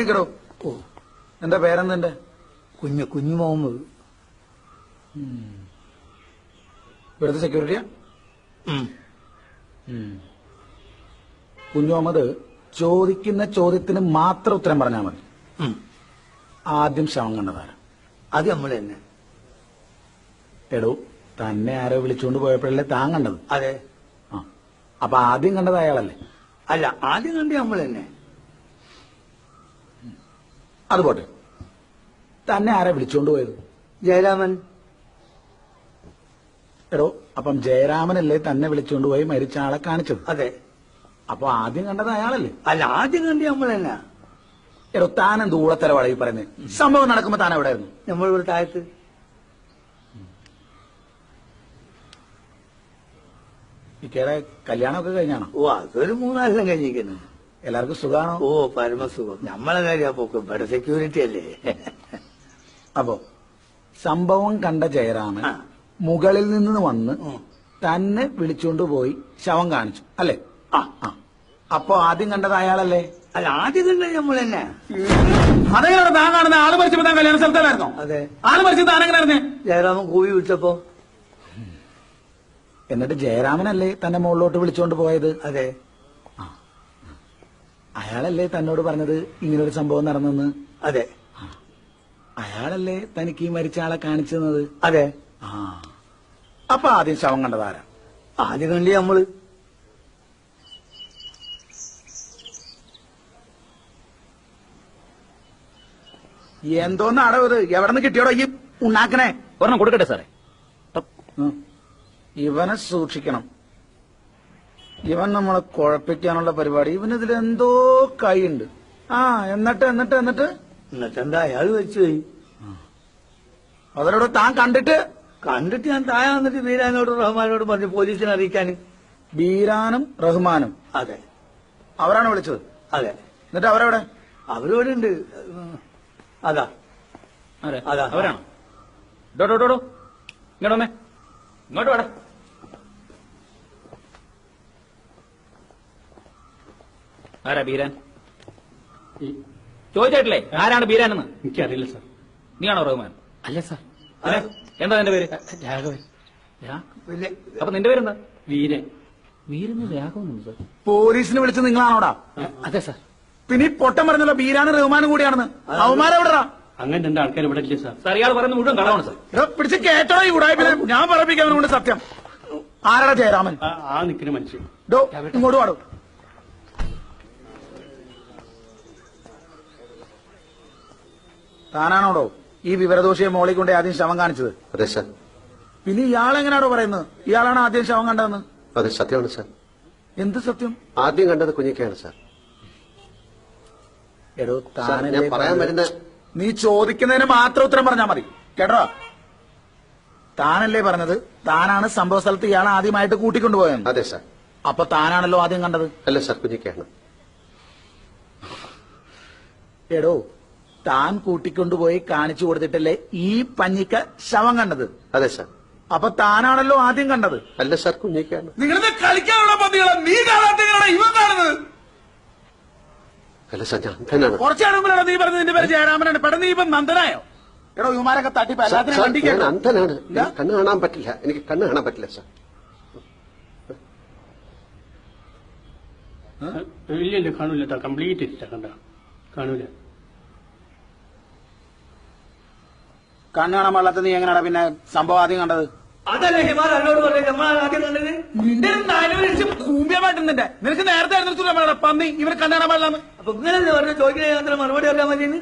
അടങ്ങിക്കടോ. ഓ, എന്താ പേരെന്തെന്റെ? കുഞ്ഞു മുഹമ്മദ്. ഇവിടുത്തെ സെക്യൂരിറ്റിയാ? കുഞ്ഞു മുഹമ്മദ്, ചോദിക്കുന്ന ചോദ്യത്തിന് മാത്രം ഉത്തരം പറഞ്ഞാൽ മതി. ആദ്യം ശവം കണ്ടതാരം? അത് നമ്മൾ തന്നെ. എടോ, തന്നെ ആരോ വിളിച്ചുകൊണ്ട് പോയപ്പോഴല്ലേ താൻ കണ്ടത്? അതെ. ആ, അപ്പൊ ആദ്യം കണ്ടത് അയാളല്ലേ? അല്ല, ആദ്യം കണ്ട് നമ്മൾ തന്നെ. അത് പോട്ടെ, തന്നെ ആരാ വിളിച്ചുകൊണ്ട് പോയത്? ജയരാമൻ. എടോ, അപ്പം ജയരാമനല്ലേ തന്നെ വിളിച്ചുകൊണ്ട് പോയി മരിച്ച ആളെ കാണിച്ചത്? അതെ. അപ്പൊ ആദ്യം കണ്ടത് അയാളല്ലേ? അല്ല, ആദ്യം കണ്ട് നമ്മൾ തന്നെ. എടോ, താൻ എന്ത് ഊളത്തരവാടാ ഈ പറയുന്നത്? സംഭവം നടക്കുമ്പോ താൻ എവിടെ ആയിരുന്നു? നമ്മളിവിടെ താഴത്ത്. ഇക്കയുടെ കല്യാണമൊക്കെ കഴിഞ്ഞാണോ? ഓ, അതൊരു 3-4 കഴിഞ്ഞിരിക്കുന്നു. എല്ലാവർക്കും സുഖാണോ? ഓ, പരമസുഖം. നമ്മളെ കാര്യം പോക്ക് ഇവിടെ സെക്യൂരിറ്റി അല്ലേ. അപ്പോ സംഭവം കണ്ട ജയരാമൻ മുകളിൽ നിന്ന് വന്ന് തന്നെ വിളിച്ചുകൊണ്ട് പോയി ശവം കാണിച്ചു അല്ലേ? ആ, അപ്പൊ ആദ്യം കണ്ടത് അയാളല്ലേ? അല്ല, ആദ്യം കണ്ടത് നമ്മൾ തന്നെ. അതെങ്ങനെ താൻ കാണുന്ന? ആള് മരിച്ചപ്പോ താൻ കല്യാണ സ്ഥലത്തായിരുന്നോ? അതെ. ആള് മരിച്ചത് താനെങ്ങനെ അറിഞ്ഞേ? ജയരാമൻ കൂവി വിളിച്ചപ്പോ. എന്നിട്ട് ജയരാമനല്ലേ തന്നെ മുകളിലോട്ട് വിളിച്ചുകൊണ്ട് പോയത്? അതെ. അയാളല്ലേ തന്നോട് പറഞ്ഞത് ഇങ്ങനൊരു സംഭവം നടന്നെന്ന്? അതെ. അയാളല്ലേ തനിക്ക് ഈ മരിച്ച ആളെ കാണിച്ചു തന്നത്? അതെ. അപ്പൊ ആദ്യം ശവം കണ്ടതാരാ? ആദ്യം കണ്ടി നമ്മള്. എന്തോന്ന് അടവ്? എവിടെ നിന്ന് കിട്ടിയോടോ ഈ ഉണ്ടാക്കണേ? ഒരെണ്ണം കൊടുക്കട്ടെ സാറേ. ഇവനെ സൂക്ഷിക്കണം. ഇവൻ നമ്മളെ കുഴപ്പിക്കാനുള്ള പരിപാടി. ഇവനിതിലെന്തോ കൈയുണ്ട്. എന്നിട്ട് എന്നിട്ടെന്താ, അയാൾ വെച്ചുപോയി. അതിലൂടെ താൻ കണ്ടിട്ട് ഞാൻ താഴെ വന്നിട്ട് ബീരാനോടും റഹ്മാനോടും പറഞ്ഞു പോലീസിനെ അറിയിക്കാൻ. ബീരാനും റഹ്മാനും? അതെ. അവരാണ് വിളിച്ചത്? അതെ. എന്നിട്ട് അവരെവിടെ? അവരോട് ഉണ്ട്. അതാ അതാ അവരാണോ? ഇങ്ങോട്ട് വന്നേ, ഇങ്ങോട്ട് വേട. ആരാ ബീരാൻ? ചോദിച്ചിട്ടില്ലേ ആരാണ് ബീരാനെന്ന്? എനിക്കറിയില്ല സാർ. നീയാണോ റഹ്മാൻ? അല്ല സാർ. എന്താ നിന്റെ പേര്? രാഘവൻ. അപ്പൊ നിന്റെ പേരെന്താ? വീരൻ. വീരന് രാഘവൻ സാർ. പോലീസിനെ വിളിച്ചത് നിങ്ങളാണോടാ? അതെ സാർ. പിന്നെ ഈ പൊട്ടം പറഞ്ഞല്ലോ ബീരാനും റഹ്മാനും കൂടിയാണെന്ന്. അവന്മാരെവിടാ? അങ്ങനെ 2 ആൾക്കാർ ഇവിടെ ഇല്ല സാർ. സാർ, ഇയാൾ പറയുന്നത് മുഴുവൻ കളവാണ് സാർ. പിടിച്ച് കേട്ടോ ഈ ഉടായ്പിനെ. ഞാൻ പറപ്പിക്കാനുണ്ട് സത്യം. ആരാടാ ജയരാമൻ? ആ നിൽക്കുന്ന മനുഷ്യൻ. ഇങ്ങോട്ട് പാടും. താനാണോടോ ഈ വിവരദോഷിയെ മോളിൽ കൊണ്ട് ആദ്യം ശവം കാണിച്ചത്? അതെ സാർ. പിന്നെ ഇയാളെങ്ങനെയാണോ പറയുന്നത് ഇയാളാണ് ആദ്യം ശവം കണ്ടതെന്ന്? അതെ, സത്യമാണ് സാർ. എന്ത് സത്യം? ആദ്യം കണ്ടത് കുഞ്ഞിക്കയാണ് സാർ. എടോ, ഞാൻ പറയാൻ വരുന്ന നീ ചോദിക്കുന്നതിന് മാത്രം ഉത്തരം പറഞ്ഞാൽ മതി കേട്ടോ. താനല്ലേ പറഞ്ഞത് താനാണ് സംഭവ സ്ഥലത്ത് ഇയാളെ ആദ്യമായിട്ട് കൂട്ടിക്കൊണ്ടുപോയെന്ന്? അതെ സാർ. അപ്പൊ താനാണല്ലോ ആദ്യം കണ്ടത്? അല്ല സാർ, കുഞ്ഞിക്കയാണ്. എടോ, താൻ കൂട്ടിക്കൊണ്ടുപോയി കാണിച്ചു കൊടുത്തിട്ടല്ലേ ഈ പഞ്ഞിക്ക ശവം കണ്ടത്? അതെ സാർ. അപ്പൊ താനാണല്ലോ ആദ്യം കണ്ടത്? അല്ല സാർ, കുഞ്ഞിക്കയാണ്. നിങ്ങളിത് കളിക്കാനുള്ള പന്തികളാ. നീ കാണാത്ത ഇവൻ കാണുന്നത്. അല്ല സാർ, ഞാൻ അന്ധനാണ്. കുറച്ചാണ് നീ പറഞ്ഞത് നിന്റെ പേര് ജയരാമനാണ്. പെട്ടെന്ന് നീ ഇപ്പം നന്ദനായോ? എടോ, ഇവന്മാരൊക്കെ തട്ടിപ്പ് എല്ലാത്തിനും ഞാൻ അന്ധനാണ്. കണ്ണ് കാണാൻ പറ്റില്ല. എനിക്ക് കണ്ണ് കാണാൻ പറ്റില്ല സാർ. ഇല്ല, കാണൂല. കംപ്ലീറ്റ് ഇല്ല. കണ്ട കാണൂല. കണ്ണ് കാണാൻ പാടില്ലാത്ത നീ എങ്ങനെയാടാ പിന്നെ സംഭവം ആദ്യം കണ്ടത്? അതല്ലേ ഹിമാർ എന്നോട് പറഞ്ഞു നമ്മൾ ആദ്യം കണ്ടത്. നിന്റെ നാലുവരിച്ച് കൂമ്പിയമായിട്ടുന്നുണ്ട്. നിനക്ക് നേരത്തെ ആയിരുന്നു പന്നി ഇവന് കണ്ണ് കാണാൻ പാടില്ലാന്ന്. അപ്പൊ ഇങ്ങനെ പറഞ്ഞു ചോദിക്കുന്ന മറുപടി അറിയാൻ മതി.